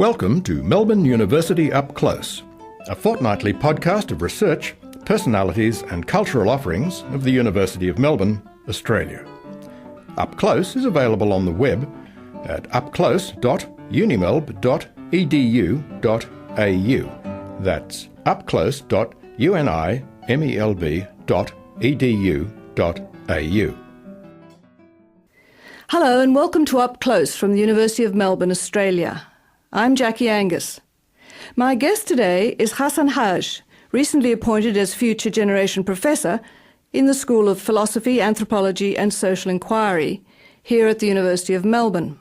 Welcome to Melbourne University Up Close, a fortnightly podcast of research, personalities and cultural offerings of the University of Melbourne, Australia. Up Close is available on the web at upclose.unimelb.edu.au. That's upclose.unimelb.edu.au. Hello and welcome to Up Close from the University of Melbourne, Australia. I'm Jackie Angus. My guest today is Ghassan Hage, recently appointed as Future Generation Professor in the School of Philosophy, Anthropology and Social Inquiry here at the University of Melbourne.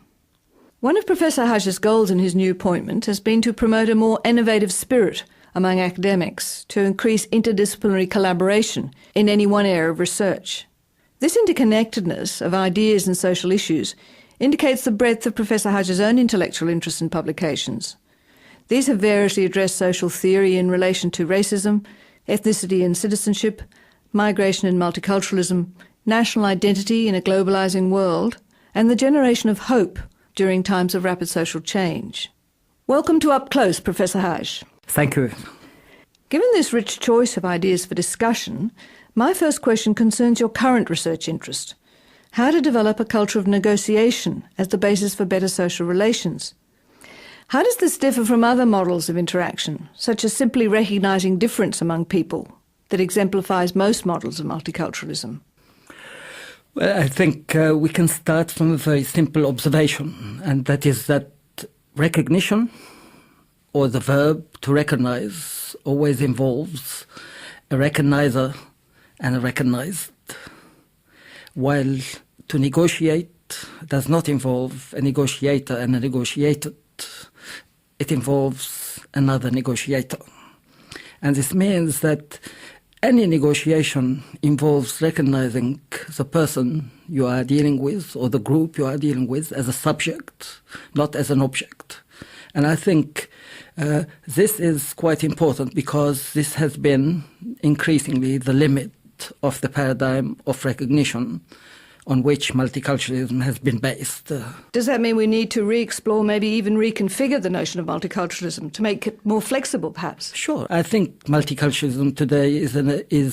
One of Professor Hage's goals in his new appointment has been to promote a more innovative spirit among academics to increase interdisciplinary collaboration in any one area of research. This interconnectedness of ideas and social issues indicates the breadth of Professor Hage's own intellectual interests and publications. These have variously addressed social theory in relation to racism, ethnicity and citizenship, migration and multiculturalism, national identity in a globalizing world, and the generation of hope during times of rapid social change. Welcome to Up Close, Professor Hage. Thank you. Given this rich choice of ideas for discussion, my first question concerns your current research interest: how to develop a culture of negotiation as the basis for better social relations. How does this differ from other models of interaction, such as simply recognizing difference among people, that exemplifies most models of multiculturalism? Well, I think we can start from a very simple observation, and that is that recognition, or the verb to recognize, always involves a recognizer and a recognized, while to negotiate does not involve a negotiator and a negotiated. It involves another negotiator. And this means that any negotiation involves recognizing the person you are dealing with or the group you are dealing with as a subject, not as an object. And I think this is quite important because this has been increasingly the limit of the paradigm of recognition on which multiculturalism has been based. Does that mean we need to re-explore, maybe even reconfigure the notion of multiculturalism to make it more flexible, perhaps? Sure. I think multiculturalism today is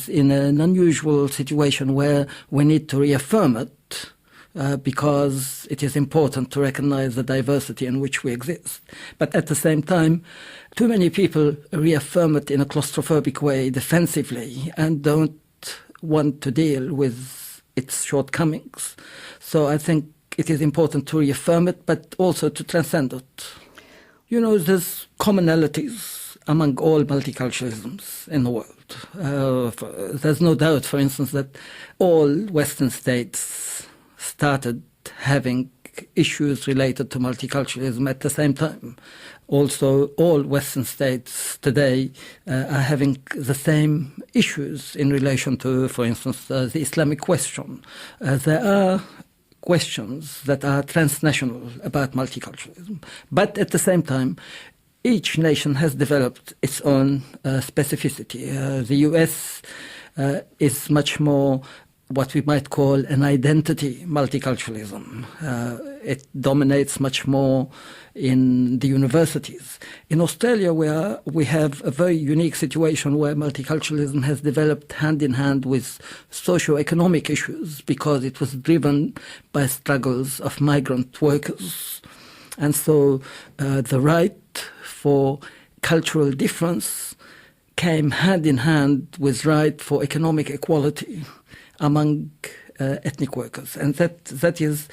in an unusual situation where we need to reaffirm it because it is important to recognize the diversity in which we exist. But at the same time, too many people reaffirm it in a claustrophobic way, defensively, and don't want to deal with its shortcomings. So I think it is important to reaffirm it, but also to transcend it. You know, there's commonalities among all multiculturalisms in the world. There's no doubt, for instance, that all Western states started having issues related to multiculturalism at the same time. Also, all Western states today are having the same issues in relation to, for instance, the Islamic question. There are questions that are transnational about multiculturalism. But at the same time, each nation has developed its own specificity. The US is much more what we might call an identity multiculturalism. It dominates much more in the universities. In Australia, we have a very unique situation where multiculturalism has developed hand in hand with socio-economic issues because it was driven by struggles of migrant workers. And so the right for cultural difference came hand in hand with right for economic equality among ethnic workers. And that is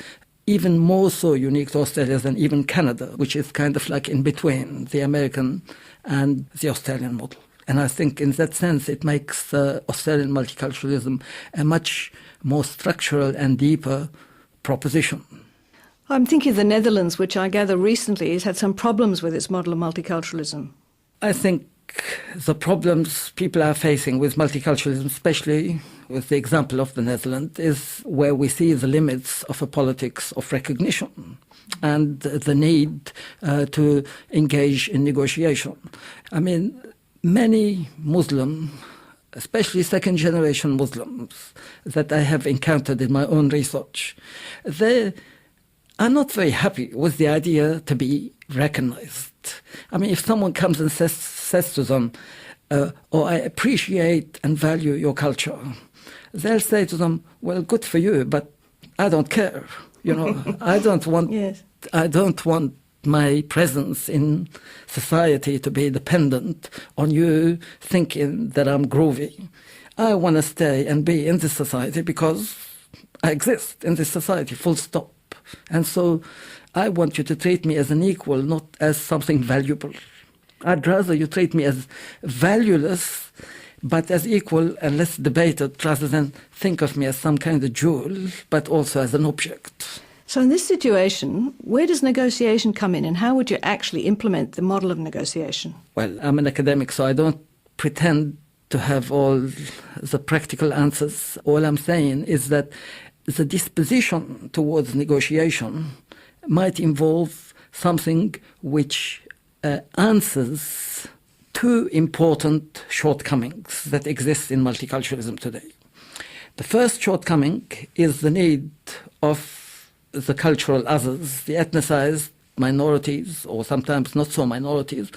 even more so unique to Australia than even Canada, which is kind of like in between the American and the Australian model. And I think in that sense it makes Australian multiculturalism a much more structural and deeper proposition. I'm thinking of the Netherlands, which I gather recently has had some problems with its model of multiculturalism. I think the problems people are facing with multiculturalism, especially with the example of the Netherlands, is where we see the limits of a politics of recognition and the need to engage in negotiation. I mean, many Muslims, especially second-generation Muslims that I have encountered in my own research, they are not very happy with the idea to be recognized. I mean, if someone comes and says to them, "Oh, I appreciate and value your culture," they'll say to them, "Well, good for you, but I don't care. You know, I don't want. Yes. I don't want my presence in society to be dependent on you thinking that I'm groovy. I want to stay and be in this society because I exist in this society, full stop. And so I want you to treat me as an equal, not as something valuable. I'd rather you treat me as valueless, but as equal and let's debate it rather than think of me as some kind of jewel, but also as an object." So in this situation, where does negotiation come in, and how would you actually implement the model of negotiation? Well, I'm an academic, so I don't pretend to have all the practical answers. All I'm saying is that the disposition towards negotiation might involve something which answers two important shortcomings that exist in multiculturalism today. The first shortcoming is the need of the cultural others, the ethnicized minorities, or sometimes not so minorities,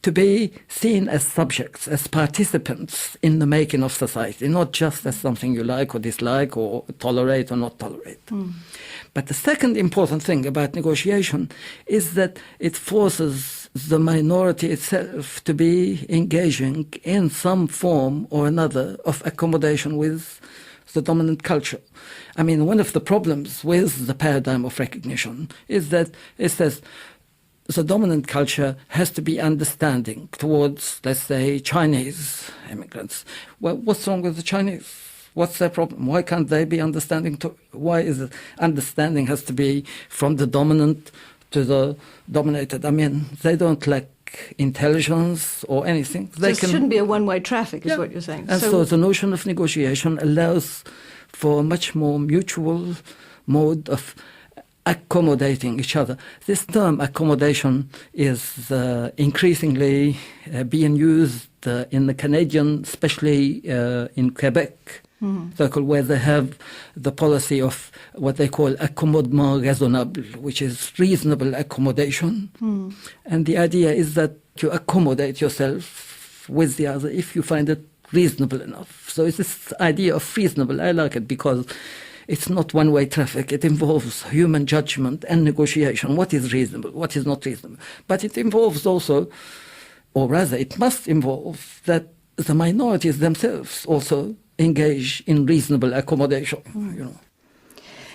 to be seen as subjects, as participants in the making of society, not just as something you like or dislike or tolerate or not tolerate. But the second important thing about negotiation is that it forces the minority itself to be engaging in some form or another of accommodation with the dominant culture. I mean, one of the problems with the paradigm of recognition is that it says the dominant culture has to be understanding towards, let's say, Chinese immigrants. Well, what's wrong with the Chinese? What's their problem? Why can't they be understanding? Why is it understanding has to be from the dominant to the dominated? I mean, they don't lack intelligence or anything. So it shouldn't be a one-way traffic, is what you're saying. And so the notion of negotiation allows for a much more mutual mode of accommodating each other. This term accommodation is increasingly being used in the Canadian, especially in Quebec, circle, where they have the policy of what they call accommodement raisonnable, which is reasonable accommodation. And the idea is that you accommodate yourself with the other if you find it reasonable enough. So it's this idea of reasonable. I like it because it's not one-way traffic. It involves human judgment and negotiation. What is reasonable? What is not reasonable? But it involves also, or rather it must involve, that the minorities themselves also engage in reasonable accommodation. You know.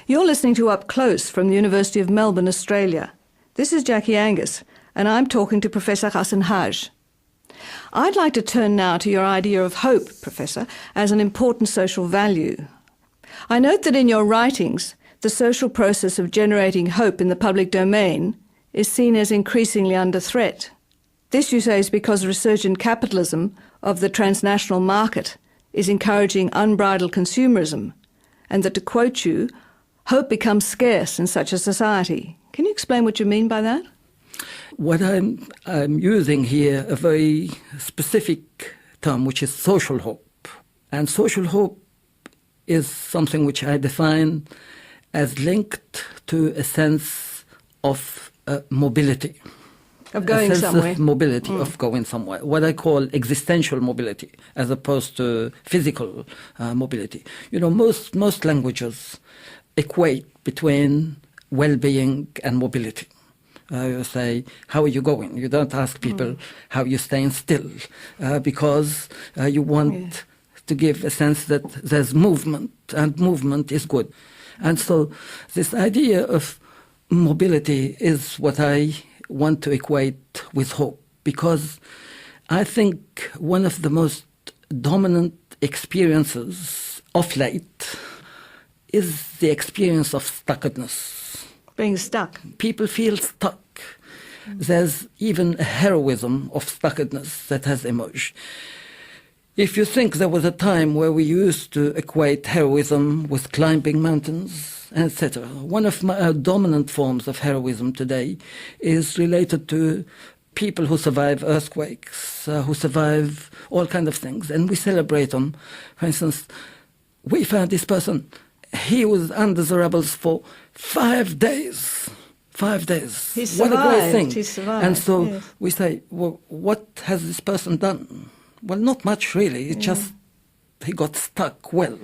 You're listening to Up Close from the University of Melbourne, Australia. This is Jackie Angus, and I'm talking to Professor Ghassan Hage. I'd like to turn now to your idea of hope, Professor, as an important social value. I note that in your writings, the social process of generating hope in the public domain is seen as increasingly under threat. This, you say, is because resurgent capitalism of the transnational market is encouraging unbridled consumerism, and that, to quote you, hope becomes scarce in such a society. Can you explain what you mean by that? What I'm using here a very specific term, which is social hope. And social hope is something which I define as linked to a sense of mobility. Of going a sense somewhere. Of mobility, of going somewhere. What I call existential mobility, as opposed to physical mobility. You know, most languages equate between well-being and mobility. You say, how are you going? You don't ask people how you're staying still, because you want to give a sense that there's movement, and movement is good. And so this idea of mobility is what I want to equate with hope, because I think one of the most dominant experiences of late is the experience of stuckedness. Being stuck. People feel stuck. There's even a heroism of stuckedness that has emerged. If you think there was a time where we used to equate heroism with climbing mountains, etc., one of my dominant forms of heroism today is related to people who survive earthquakes, who survive all kinds of things, and we celebrate them. For instance, we found this person. He was under the rubbles for 5 days. 5 days. He What a great survived. thing. He survived, And so yes. we say, well, what has this person done? Well, not much really. It just, he got stuck well.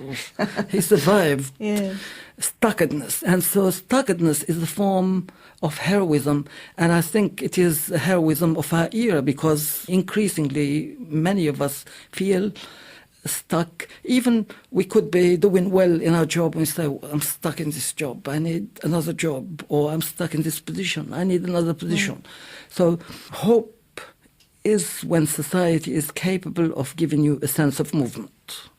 He survived Yeah. stuckedness. And so stuckedness is a form of heroism. And I think it is a heroism of our era because increasingly many of us feel stuck. Even we could be doing well in our job and say, I'm stuck in this job, I need another job, or I'm stuck in this position, I need another position. So hope is when society is capable of giving you a sense of movement.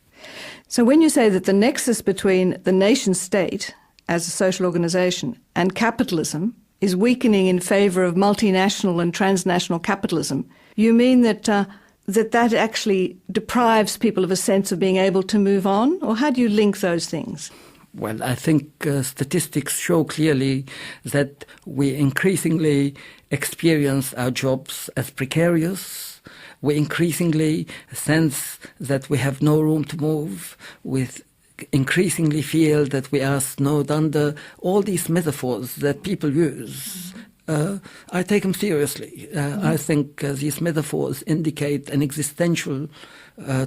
So when you say that the nexus between the nation state as a social organisation and capitalism is weakening in favour of multinational and transnational capitalism, you mean that that actually deprives people of a sense of being able to move on? Or how do you link those things? Well, I think statistics show clearly that we increasingly experience our jobs as precarious. We increasingly sense that we have no room to move. We increasingly feel that we are snowed under. All these metaphors that people use, I take them seriously. I think these metaphors indicate an existential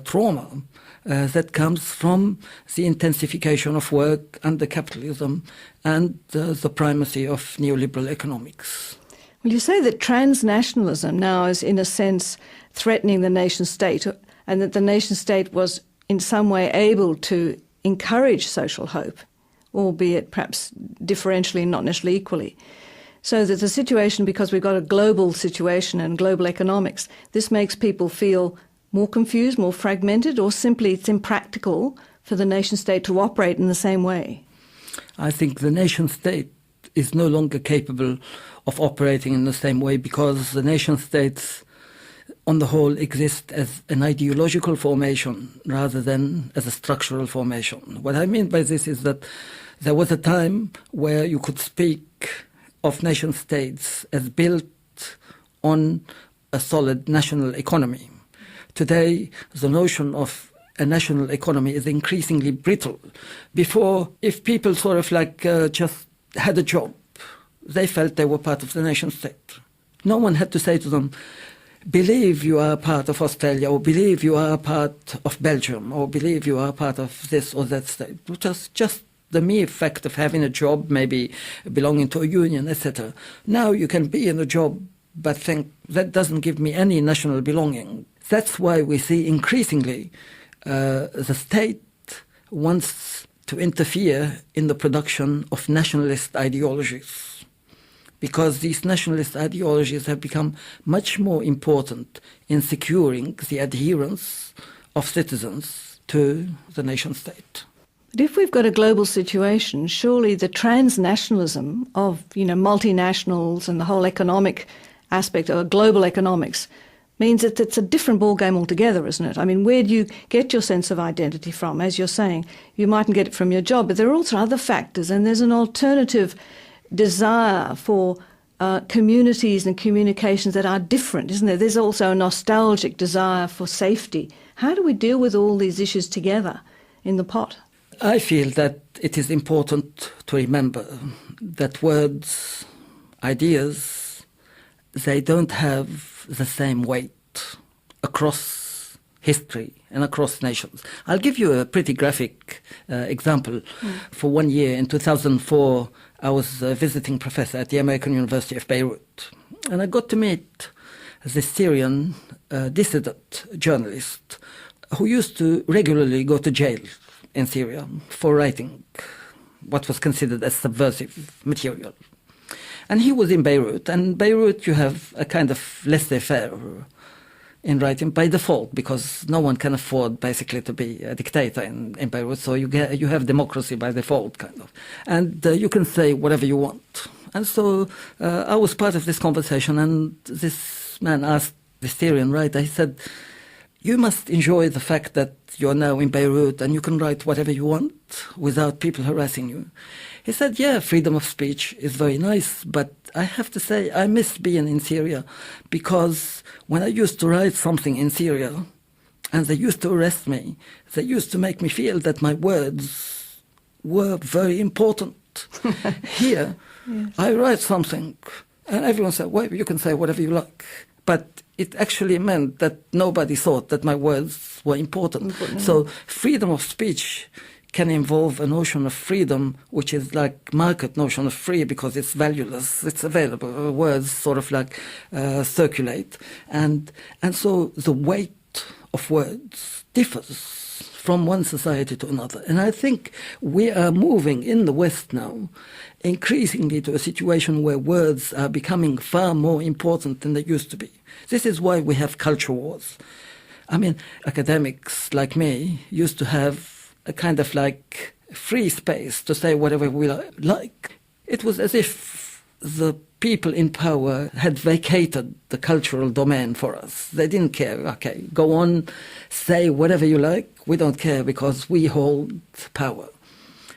trauma that comes from the intensification of work under capitalism and the primacy of neoliberal economics. Well, you say that transnationalism now is, in a sense, threatening the nation state, and that the nation state was in some way able to encourage social hope, albeit perhaps differentially, not necessarily equally. So that the situation, because we've got a global situation and global economics, this makes people feel more confused, more fragmented, or simply it's impractical for the nation state to operate in the same way? I think the nation state is no longer capable of operating in the same way because the nation states on the whole exist as an ideological formation rather than as a structural formation. What I mean by this is that there was a time where you could speak of nation states as built on a solid national economy. Today, the notion of a national economy is increasingly brittle. Before, if people sort of just had a job, they felt they were part of the nation state. No one had to say to them, believe you are part of Australia, or believe you are part of Belgium, or believe you are part of this or that state. Just the mere fact of having a job, maybe belonging to a union, etc. Now you can be in a job but think that doesn't give me any national belonging. That's why we see increasingly the state wants to interfere in the production of nationalist ideologies, because these nationalist ideologies have become much more important in securing the adherence of citizens to the nation state. But if we've got a global situation, surely the transnationalism of, multinationals and the whole economic aspect of global economics means that it's a different ballgame altogether, isn't it? I mean, where do you get your sense of identity from? As you're saying, you mightn't get it from your job, but there are also other factors, and there's an alternative desire for communities and communications that are different, isn't there? There's also a nostalgic desire for safety. How do we deal with all these issues together in the pot? I feel that it is important to remember that words, ideas, they don't have the same weight across history and across nations. I'll give you a pretty graphic example. For 1 year, in 2004, I was a visiting professor at the American University of Beirut, and I got to meet the Syrian dissident journalist who used to regularly go to jail in Syria for writing what was considered as subversive material. And he was in Beirut, and Beirut you have a kind of laissez-faire in writing by default, because no one can afford basically to be a dictator in Beirut, so you have democracy by default, kind of. And you can say whatever you want. And so I was part of this conversation, and this man asked the Syrian writer, he said, you must enjoy the fact that you're now in Beirut and you can write whatever you want without people harassing you. He said, yeah, freedom of speech is very nice, but I have to say I miss being in Syria, because when I used to write something in Syria and they used to arrest me, they used to make me feel that my words were very important. Here, Yes. I write something, and everyone said, well, you can say whatever you like. But it actually meant that nobody thought that my words were important. So freedom of speech can involve a notion of freedom, which is like market notion of free because it's valueless, it's available. Words sort of like circulate. And so the weight of words differs from one society to another. And I think we are moving in the West now increasingly to a situation where words are becoming far more important than they used to be. This is why we have culture wars. I mean, academics like me used to have a kind of like free space to say whatever we like. It was as if the people in power had vacated the cultural domain for us. They didn't care. Okay, go on, say whatever you like. We don't care because we hold power.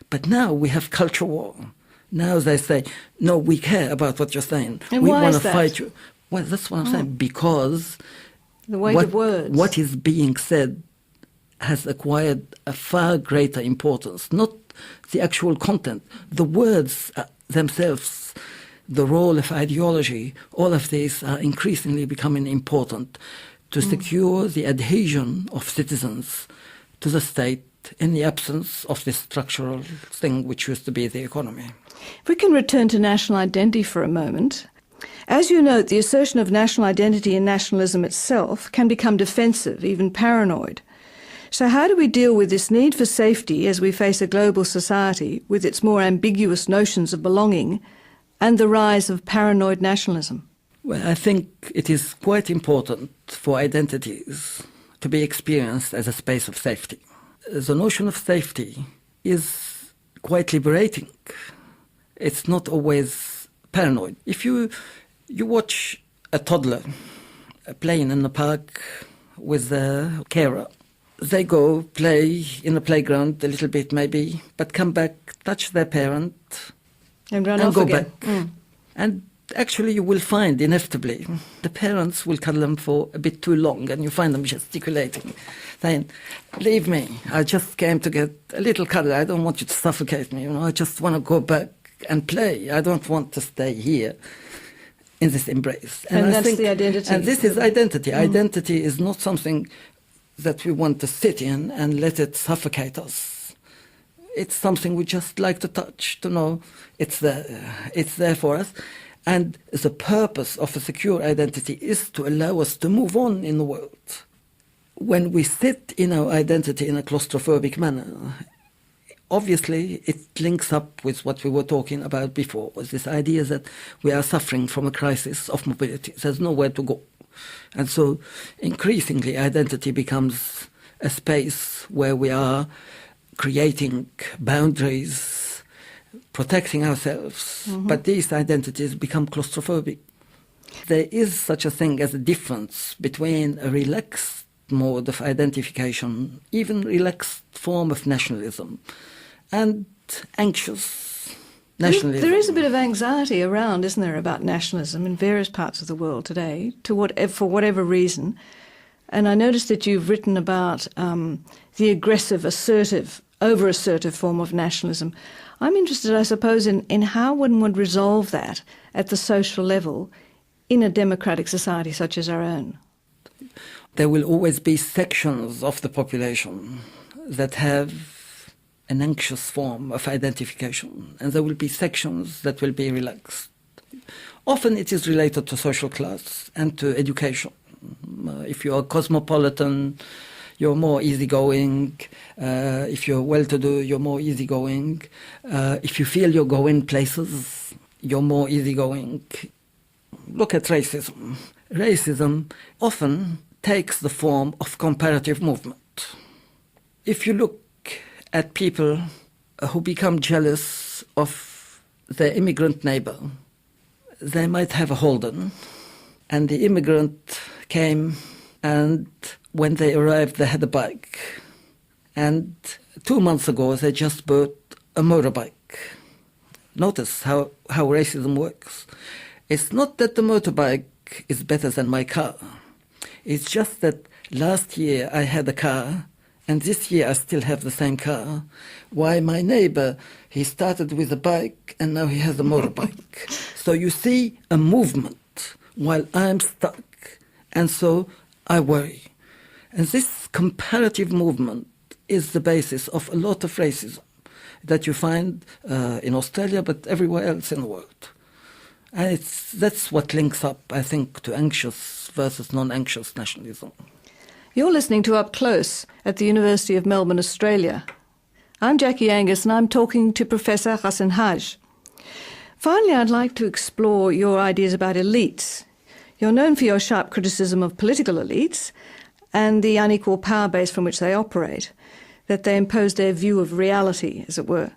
But now we have culture war. Now they say, no, we care about what you're saying. And we why want is to that? fight you. Well, that's what I'm saying. Because The weight of words. what is being said has acquired a far greater importance, not the actual content. The words themselves, the role of ideology, all of these are increasingly becoming important to secure the adhesion of citizens to the state in the absence of this structural thing which used to be the economy. If we can return to national identity for a moment. As you note, the assertion of national identity and nationalism itself can become defensive, even paranoid. So how do we deal with this need for safety as we face a global society with its more ambiguous notions of belonging and the rise of paranoid nationalism? Well, I think it is quite important for identities to be experienced as a space of safety. The notion of safety is quite liberating. It's not always paranoid. If you watch a toddler playing in the park with a carer, they go play in the playground a little bit maybe, but come back, touch their parent, And run and off go again. back. And actually you will find inevitably the parents will cuddle them for a bit too long and you find them gesticulating, saying, leave me, I just came to get a little cuddle, I don't want you to suffocate me, I just want to go back and play, I don't want to stay here in this embrace. And I that's think, the identity. And this is identity. Identity is not something that we want to sit in and let it suffocate us. It's something we just like to touch, to know it's there for us. And the purpose of a secure identity is to allow us to move on in the world. When we sit in our identity in a claustrophobic manner, obviously it links up with what we were talking about before, was this idea that we are suffering from a crisis of mobility. There's nowhere to go. And so increasingly identity becomes a space where we are creating boundaries, protecting ourselves, but these identities become claustrophobic. There is such a thing as a difference between a relaxed mode of identification, even relaxed form of nationalism, and anxious nationalism. There is a bit of anxiety around, isn't there, about nationalism in various parts of the world today, for whatever reason. And I noticed that you've written about the aggressive, assertive, over-assertive form of nationalism. I'm interested, I suppose, in how one would resolve that at the social level in a democratic society such as our own. There will always be sections of the population that have an anxious form of identification, and there will be sections that will be relaxed. Often it is related to social class and to education. If you are cosmopolitan, you're more easygoing. If you're well-to-do, you're more easygoing. If you feel you're going places, you're more easygoing. Look at racism. Racism often takes the form of comparative movement. If you look at people who become jealous of their immigrant neighbor, they might have a Holden, and the immigrant came, and when they arrived they had a bike, and 2 months ago they just bought a motorbike. Notice how racism works. It's not that the motorbike is better than my car. It's just that last year I had a car and this year I still have the same car. Why my neighbor, he started with a bike and now he has a motorbike. So you see a movement while I'm stuck, and so I worry. And this comparative movement is the basis of a lot of racism that you find in Australia, but everywhere else in the world. And that's what links up, I think, to anxious versus non-anxious nationalism. You're listening to Up Close at the University of Melbourne, Australia. I'm Jackie Angus and I'm talking to Professor Ghassan Hage. Finally, I'd like to explore your ideas about elites. You're known for your sharp criticism of political elites and the unequal power base from which they operate, that they impose their view of reality, as it were.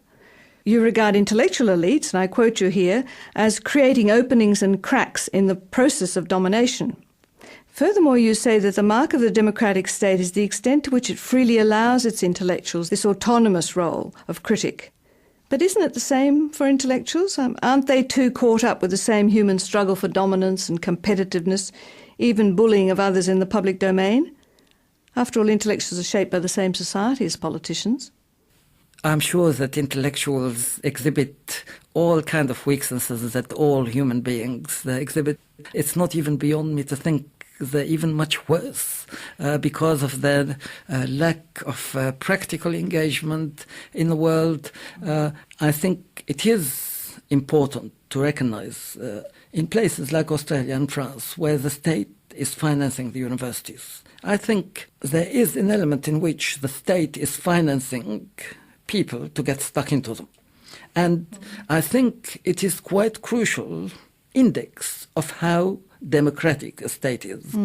You regard intellectual elites, and I quote you here, as creating openings and cracks in the process of domination. Furthermore, you say that the mark of the democratic state is the extent to which it freely allows its intellectuals this autonomous role of critic. But isn't it the same for intellectuals? Aren't they too caught up with the same human struggle for dominance and competitiveness, even bullying of others in the public domain? After all, intellectuals are shaped by the same society as politicians. I'm sure that intellectuals exhibit all kinds of weaknesses that all human beings exhibit. It's not even beyond me to think they're even much worse because of their lack of practical engagement in the world. I think it is important to recognize in places like Australia and France, where the state is financing the universities, I think there is an element in which the state is financing people to get stuck into them. And I think it is quite crucial index of how democratic a state is.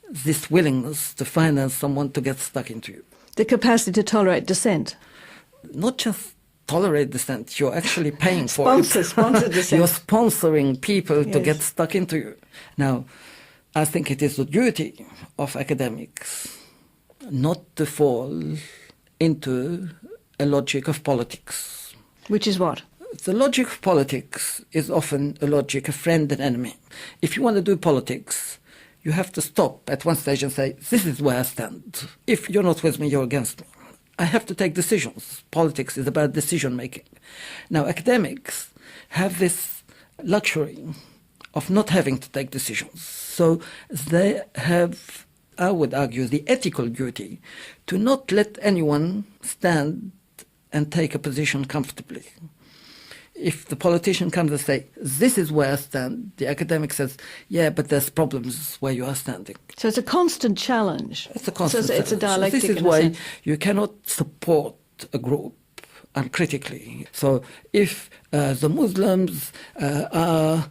This willingness to finance someone to get stuck into you. The capacity to tolerate dissent. Not just tolerate dissent, you're actually paying for Sponsor it. dissent. You're sponsoring people to get stuck into you. Now, I think it is the duty of academics not to fall into a logic of politics. Which is what? The logic of politics is often a logic of friend and enemy. If you want to do politics, you have to stop at one stage and say, this is where I stand. If you're not with me, you're against me. I have to take decisions. Politics is about decision-making. Now, academics have this luxury of not having to take decisions. So they have, I would argue, the ethical duty to not let anyone stand and take a position comfortably. If the politician comes and says, this is where I stand, the academic says, yeah, but there's problems where you are standing. So it's a constant challenge. It's a constant challenge. It's a dialectic. So this is why you cannot support a group uncritically. So if the Muslims are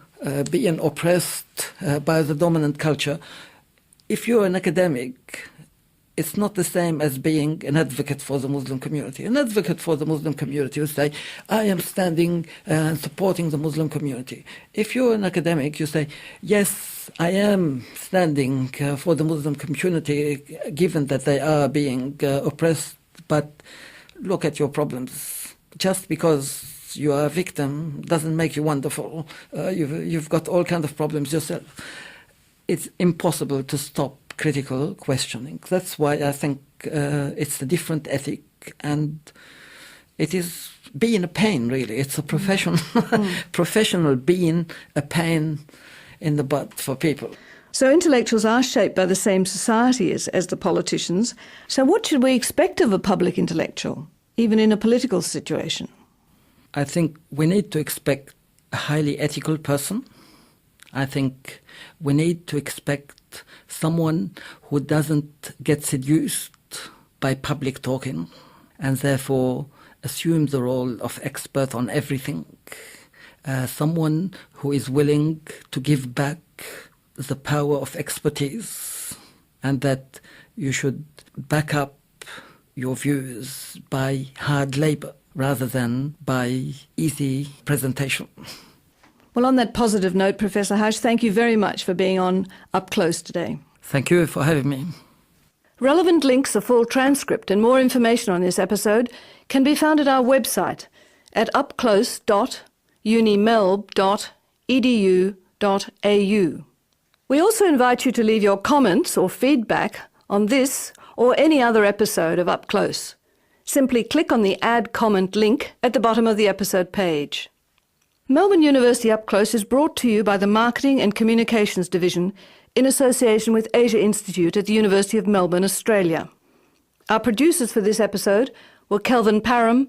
being oppressed by the dominant culture, if you're an academic, it's not the same as being an advocate for the Muslim community. An advocate for the Muslim community will say, I am standing and supporting the Muslim community. If you're an academic, you say, yes, I am standing for the Muslim community, given that they are being oppressed, but look at your problems. Just because you are a victim doesn't make you wonderful. You've got all kinds of problems yourself. It's impossible to stop critical questioning. That's why I think it's a different ethic, and it is being a pain, really. It's a professional being a pain in the butt for people. So intellectuals are shaped by the same society as the politicians. So what should we expect of a public intellectual, even in a political situation? I think we need to expect a highly ethical person. I think we need to expect someone who doesn't get seduced by public talking and therefore assume the role of expert on everything. Someone who is willing to give back the power of expertise, and that you should back up your views by hard labor rather than by easy presentation. Well, on that positive note, Professor Hage, thank you very much for being on Up Close today. Thank you for having me. Relevant links, a full transcript and more information on this episode can be found at our website at upclose.unimelb.edu.au. We also invite you to leave your comments or feedback on this or any other episode of Up Close. Simply click on the Add Comment link at the bottom of the episode page. Melbourne University Up Close is brought to you by the Marketing and Communications Division in association with Asia Institute at the University of Melbourne, Australia. Our producers for this episode were Kelvin Parham,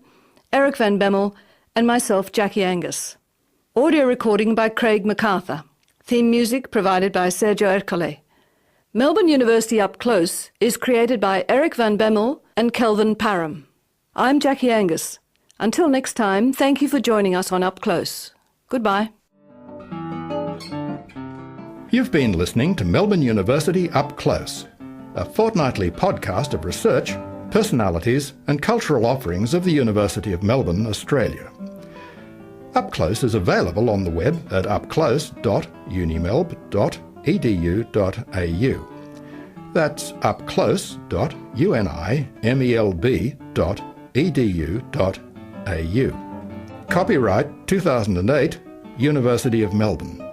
Eric Van Bemmel, and myself, Jackie Angus. Audio recording by Craig MacArthur. Theme music provided by Sergio Ercole. Melbourne University Up Close is created by Eric Van Bemmel and Kelvin Parham. I'm Jackie Angus. Until next time, thank you for joining us on Up Close. Goodbye. You've been listening to Melbourne University Up Close, a fortnightly podcast of research, personalities and cultural offerings of the University of Melbourne, Australia. Up Close is available on the web at upclose.unimelb.edu.au. That's upclose.unimelb.edu.au. Copyright 2008, University of Melbourne.